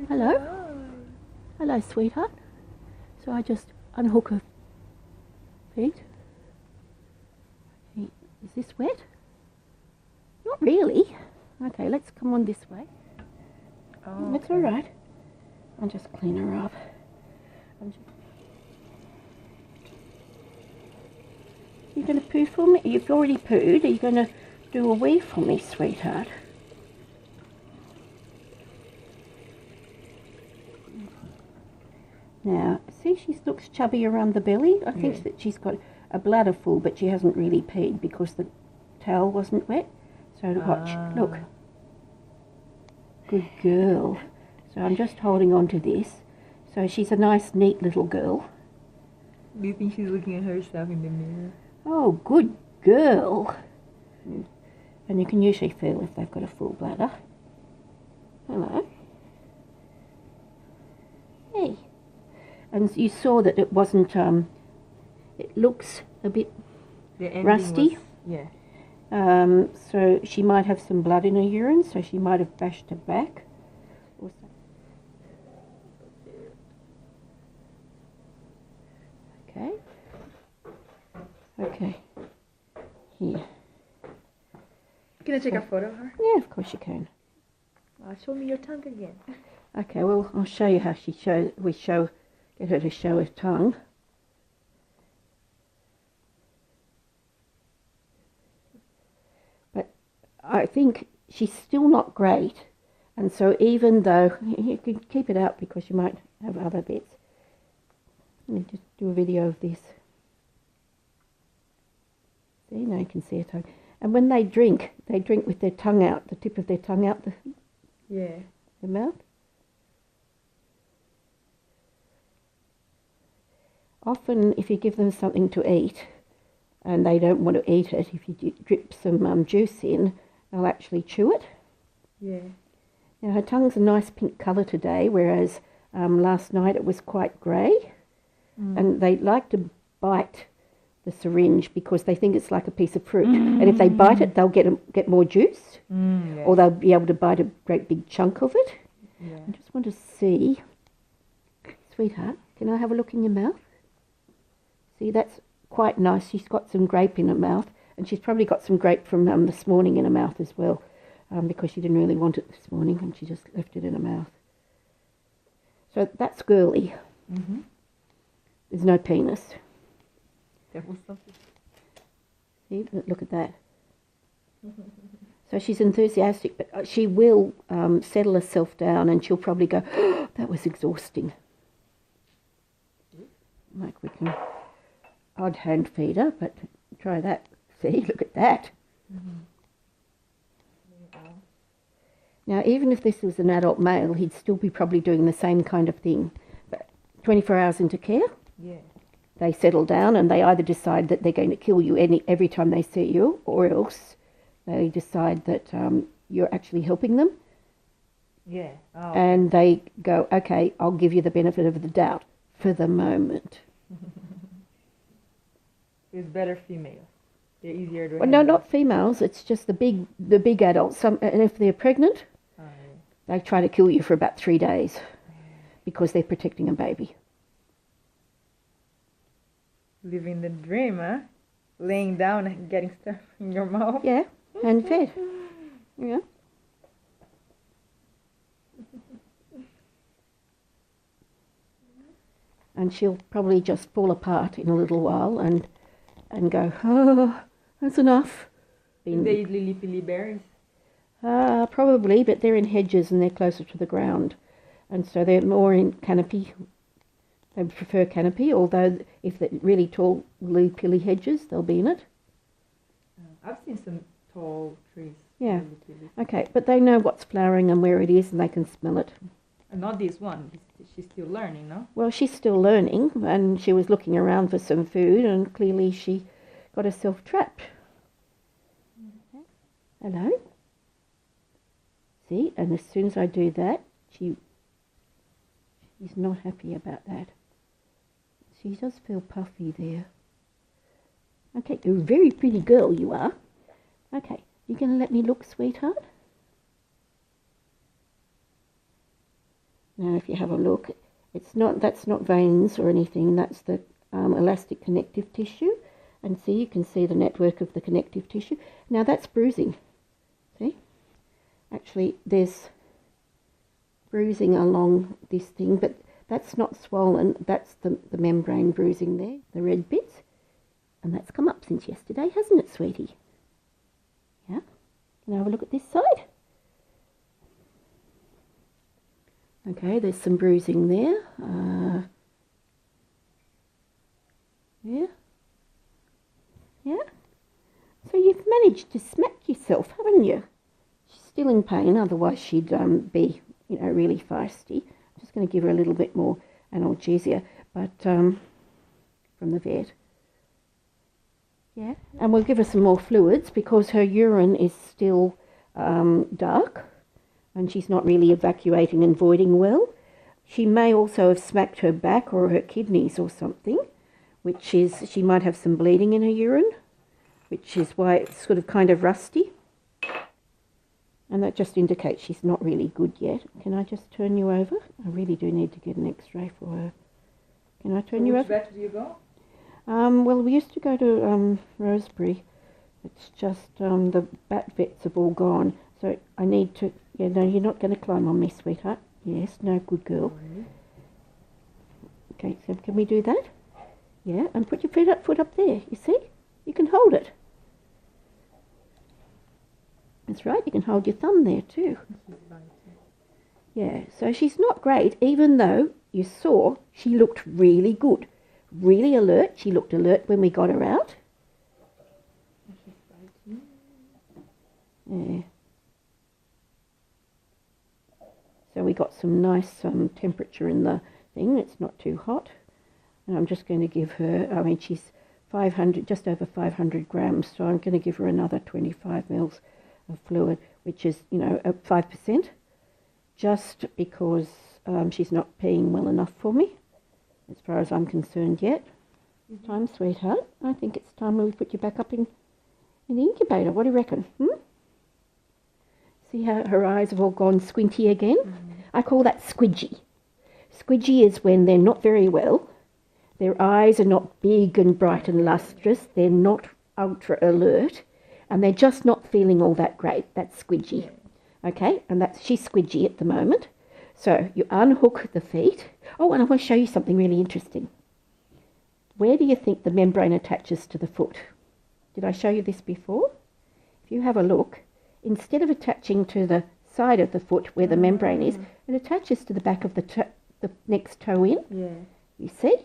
Hello? Hello, sweetheart. So I just unhook her feet. Is this wet? Not really. Okay, let's come on this way. Oh, That's all right. I'll just clean her up. You're going to poo for me? You've already pooed. Are you going to do a wee for me, sweetheart? Now, see, she looks chubby around the belly. I think that she's got a bladder full, but she hasn't really peed because the towel wasn't wet. So watch, look. Good girl. So I'm just holding on to this. So she's a nice, neat little girl. Do you think she's looking at herself in the mirror? Oh, good girl. And you can usually feel if they've got a full bladder. Hello. Hey. And you saw that it wasn't, it looks a bit rusty. Yeah. So she might have some blood in her urine, so she might have bashed her back. Okay. Okay. Here. Can I take a photo of her? Yeah, of course you can. Show me your tongue again. Okay, well, I'll show you how get her to show her tongue. But I think she's still not great, and so even though you can keep it out because you might have other bits. Let me just do a video of this. See, now you can see her tongue. And when they drink with their tongue out, the tip of their tongue out the mouth. Often, if you give them something to eat and they don't want to eat it, if you drip some juice in, they'll actually chew it. Yeah. Now, her tongue's a nice pink colour today, whereas last night it was quite grey. And they like to bite the syringe because they think it's like a piece of fruit. And if they bite it, they'll get more juice. Yes. Or they'll be able to bite a great big chunk of it. Yeah. I just want to see. Sweetheart, can I have a look in your mouth? See, that's quite nice. She's got some grape in her mouth, and she's probably got some grape from this morning in her mouth as well, because she didn't really want it this morning, and she just left it in her mouth. So that's girly. There's no penis. That was something. See, look at that. So she's enthusiastic, but she will settle herself down, and she'll probably go, oh, that was exhausting. Like we can odd hand feed her, but try that. See, look at that. Now, even if this was an adult male, he'd still be probably doing the same kind of thing. But 24 hours into care, they settle down and they either decide that they're going to kill you every time they see you, or else they decide that you're actually helping them. Yeah. Oh. And they go, okay, I'll give you the benefit of the doubt for the moment. It's better females. They're easier to Well, no, not females. It's just the big adults. And if they're pregnant, they try to kill you for about 3 days because they're protecting a baby. Living the dream, huh? Laying down and getting stuff in your mouth. Yeah, hand fed. Yeah. And she'll probably just fall apart in a little while and go, oh, that's enough. Do they eat lily berries? Probably, but they're in hedges and they're closer to the ground. And so they're more in canopy. They prefer canopy, although if they're really tall lily-pilly hedges, they'll be in it. I've seen some tall trees. Yeah. Okay, but they know what's flowering and where it is, and they can smell it. And not this one. She's still learning, no? Well, she's still learning, and she was looking around for some food, and clearly she got herself trapped. Hello? See, and as soon as I do that, she's not happy about that. She does feel puffy there. Okay, you're a very pretty girl, you are. Okay, you going to let me look, sweetheart? Now if you have a look, that's not veins or anything, that's the elastic connective tissue. And see, you can see the network of the connective tissue. Now that's bruising. See? Actually, there's bruising along this thing, but that's not swollen. That's the membrane bruising there, the red bits. And that's come up since yesterday, hasn't it, sweetie? Yeah? Can I have a look at this side? Okay, there's some bruising there. Yeah. Yeah? So you've managed to smack yourself, haven't you? She's still in pain, otherwise she'd be, really feisty. I'm just going to give her a little bit more analgesia, but from the vet. Yeah, and we'll give her some more fluids because her urine is still dark and she's not really evacuating and voiding well. She may also have smacked her back or her kidneys or something, which is, she might have some bleeding in her urine, which is why it's sort of kind of rusty. And that just indicates she's not really good yet. Can I just turn you over? I really do need to get an x-ray for her. Can I turn you over? Which vet do you go? Well, we used to go to Rosebery. It's just the bat vets have all gone. So I need to... Yeah, no, you're not going to climb on me, sweetheart. Yes, no, good girl. Okay, so can we do that? Yeah, and put your foot up there, you see? You can hold it. That's right, you can hold your thumb there too. Yeah, so she's not great, even though you saw she looked really good. Really alert. She looked alert when we got her out. Yeah. So we got some nice temperature in the thing. It's not too hot. And I'm just going to give her, I mean, she's 500, just over 500 grams, so I'm going to give her another 25 mils of fluid, which is, 5%, just because she's not peeing well enough for me, as far as I'm concerned yet. It's time, sweetheart. I think it's time we put you back up in the incubator. What do you reckon? See how her eyes have all gone squinty again? I call that squidgy. Squidgy is when they're not very well. Their eyes are not big and bright and lustrous. They're not ultra alert. And they're just not feeling all that great. That's squidgy. Okay? And she's squidgy at the moment. So you unhook the feet. Oh, and I want to show you something really interesting. Where do you think the membrane attaches to the foot? Did I show you this before? If you have a look, instead of attaching to the side of the foot where the membrane is, it attaches to the back of the next toe in. Yeah. You see?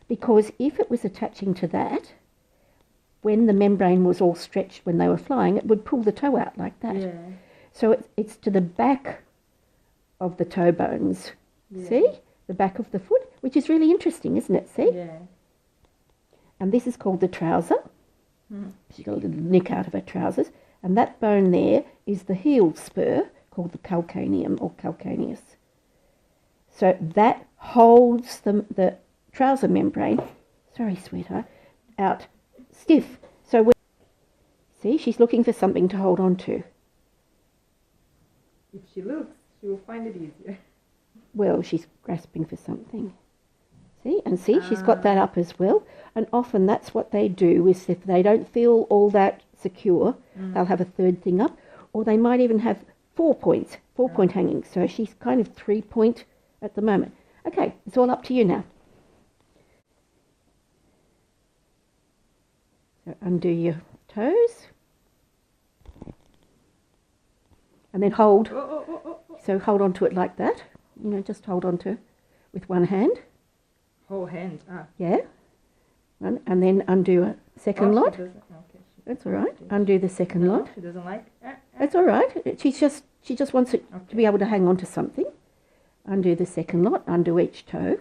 Because if it was attaching to that, when the membrane was all stretched when they were flying, it would pull the toe out like that. Yeah. So it's to the back of the toe bones. Yeah. See? The back of the foot, which is really interesting, isn't it? See? Yeah. And this is called the trouser. She's got a little nick out of her trousers. And that bone there is the heel spur, called the calcaneum or calcaneus. So that holds the trouser membrane, sorry sweetheart, out stiff. So see, she's looking for something to hold on to. If she looks, she will find it easier. Well, she's grasping for something. See, and see, she's got that up as well. And often that's what they do, is if they don't feel all that secure, they'll have a third thing up, or they might even have 4 points, 4-point hanging. So she's kind of 3-point at the moment. Okay, it's all up to you now. So undo your toes. And then hold. So hold on to it like that. Just hold on to it with one hand. Whole hand. Yeah. And then undo a second lot. That's all right. Undo the second lot. She doesn't like. That's all right. She just wants it to be able to hang on to something. Undo the second lot. Undo each toe.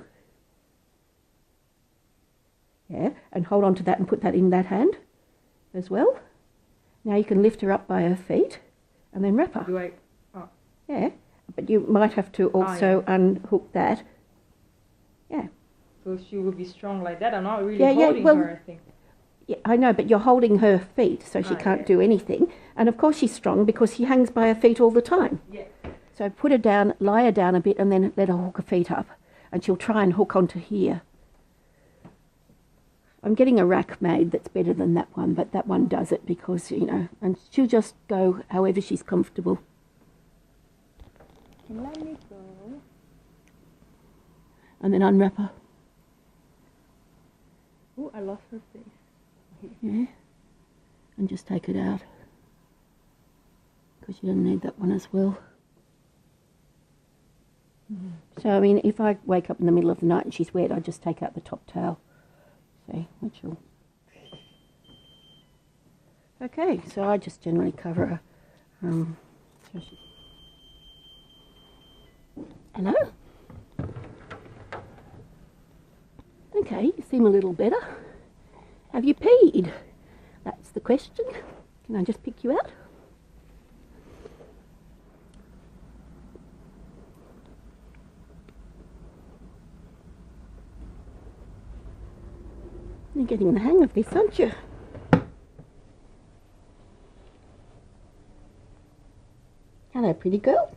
Yeah. And hold on to that and put that in that hand as well. Now you can lift her up by her feet and then wrap her. Do I? Yeah. But you might have to also unhook that. Yeah. So she will be strong like that. I'm not really holding her, I think. Yeah, I know, but you're holding her feet, so she can't do anything. And of course she's strong because she hangs by her feet all the time. Yeah. So put her down, lie her down a bit, and then let her hook her feet up. And she'll try and hook onto here. I'm getting a rack made that's better than that one, but that one does it because, you know, and she'll just go however she's comfortable. Let me go. And then unwrap her. Oh, I lost her face. Yeah. And just take it out. Because you don't need that one as well. So, I mean, if I wake up in the middle of the night and she's wet, I just take out the top towel. See, which will... Okay, so I just generally cover her. So she... Hello? Okay, you seem a little better. Have you peed? That's the question. Can I just pick you out? You're getting the hang of this, aren't you? Hello, pretty girl.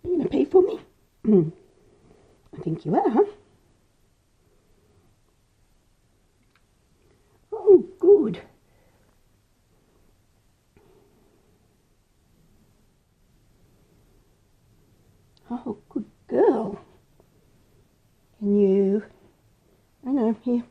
Are you going to pee for me? I think you are, huh? Oh, good. Oh, good girl. Can you... I know, here.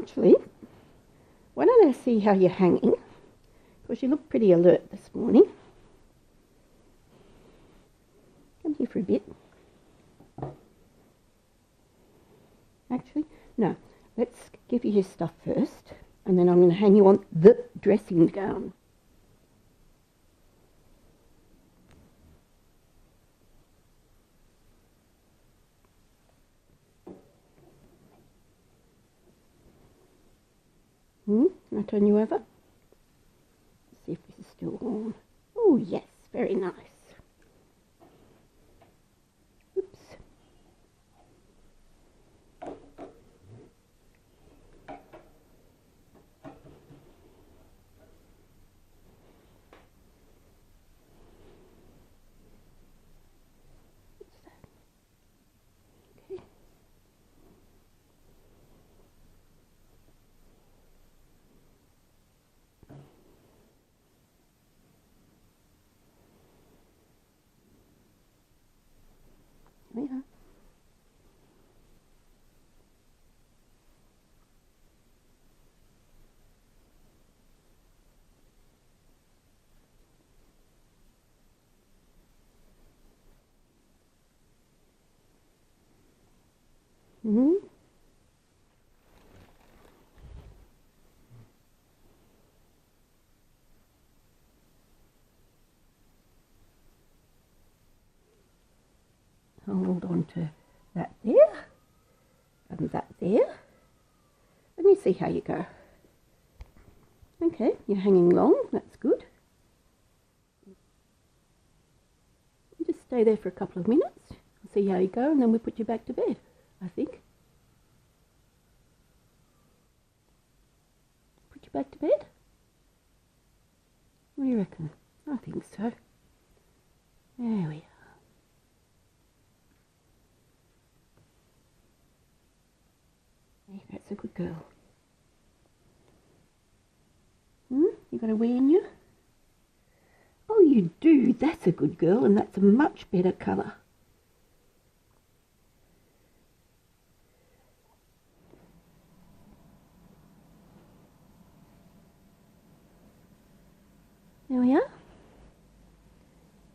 Actually, why don't I see how you're hanging? Because you look pretty alert this morning. Come here for a bit. Actually, no. Let's give you your stuff first, and then I'm going to hang you on the dressing gown. Can I turn you over? Let's see if this is still on. Oh, yes, very nice. Oops. What's that? Okay. There we are. Hold on to that there, and that there, and you see how you go. Okay, you're hanging long, that's good. You just stay there for a couple of minutes, see how you go, and then we put you back to bed, I think. Put you back to bed? What do you reckon? I think so. There we are. That's a good girl. You got a wee in you? Oh, you do. That's a good girl, and that's a much better colour.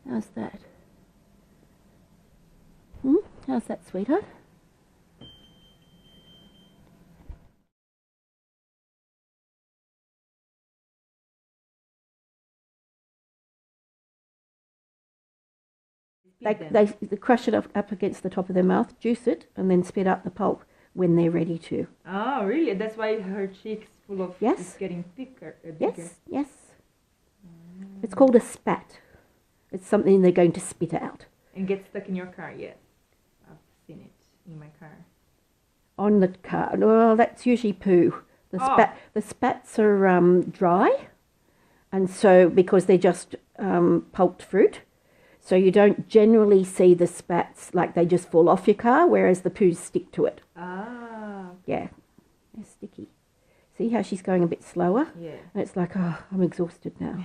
How's that? How's that, sweetheart? They crush it up against the top of their mouth, juice it, and then spit out the pulp when they're ready to. Oh, really? That's why her cheeks full of Yes. it's getting thicker. Bigger. Yes, yes. It's called a spat. It's something they're going to spit out. And get stuck in your car, yes. I've seen it in my car. On the car. Well, that's usually poo. The spats are dry, and so because they're just pulped fruit, so you don't generally see the spats like they just fall off your car, whereas the poos stick to it. Ah. Yeah, they're sticky. See how she's going a bit slower? Yeah. And it's like, oh, I'm exhausted now.